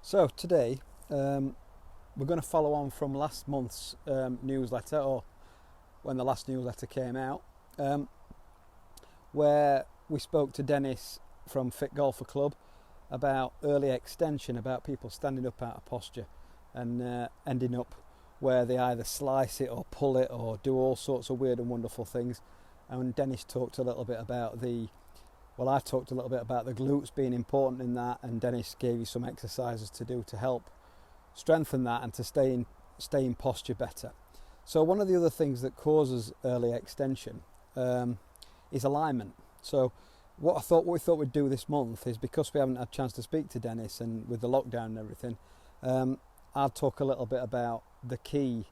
So today we're going to follow on from last month's newsletter, or when the last newsletter came out, where we spoke to Dennis from Fit Golfer Club about early extension, about people standing up out of posture and ending up where they either slice it or pull it or do all sorts of weird and wonderful things. And Dennis talked a little bit about I talked a little bit about the glutes being important in that, and Dennis gave you some exercises to do to help strengthen that and to stay in posture better. So one of the other things that causes early extension is alignment. So what we thought we'd do this month is, because we haven't had a chance to speak to Dennis and with the lockdown and everything, I'll talk a little bit about the key,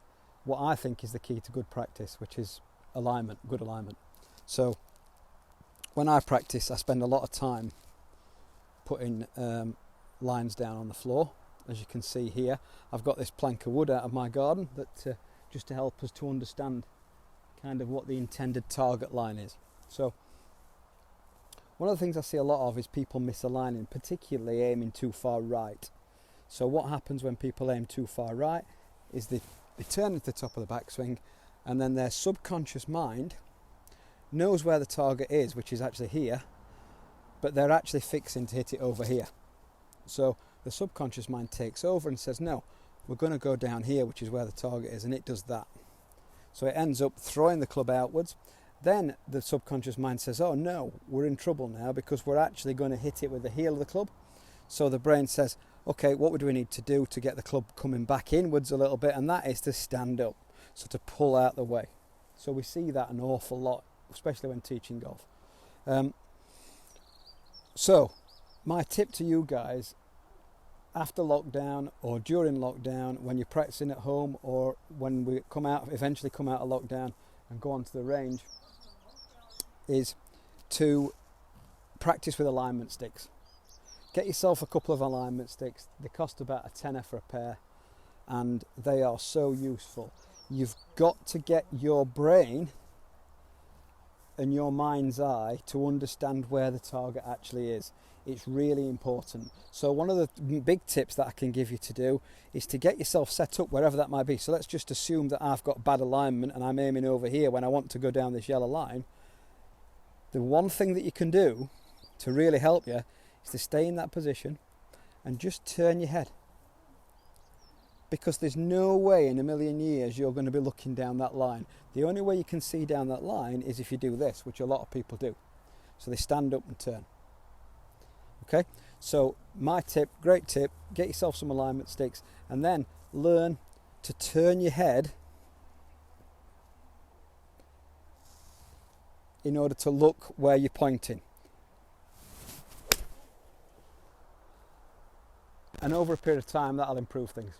what I think is the key to good practice, which is alignment, good alignment. So when I practice, I spend a lot of time putting lines down on the floor. As you can see here, I've got this plank of wood out of my garden that just to help us to understand kind of what the intended target line is. So one of the things I see a lot of is people misaligning, particularly aiming too far right. So what happens when people aim too far right is they turn at the top of the backswing, and then their subconscious mind knows where the target is, which is actually here, but they're actually fixing to hit it over here. So the subconscious mind takes over and says, no, we're going to go down here, which is where the target is, and it does that. So it ends up throwing the club outwards. Then the subconscious mind says, oh no, we're in trouble now because we're actually going to hit it with the heel of the club. So the brain says, okay, what do we need to do to get the club coming back inwards a little bit? And that is to stand up, so to pull out the way. So we see that an awful lot, especially when teaching golf. So my tip to you guys, after lockdown or during lockdown, when you're practicing at home, or when we eventually come out of lockdown and go onto the range, is to practice with alignment sticks. Get yourself a couple of alignment sticks. They cost about a tenner for a pair, and they are so useful. You've got to get your brain and your mind's eye to understand where the target actually is. It's really important. So one of the big tips that I can give you to do is to get yourself set up wherever that might be. So let's just assume that I've got bad alignment and I'm aiming over here when I want to go down this yellow line. The one thing that you can do to really help you is to stay in that position and just turn your head. Because there's no way in a million years you're going to be looking down that line. The only way you can see down that line is if you do this, which a lot of people do. So they stand up and turn. Okay, so my tip, great tip, get yourself some alignment sticks and then learn to turn your head in order to look where you're pointing. And over a period of time, that'll improve things.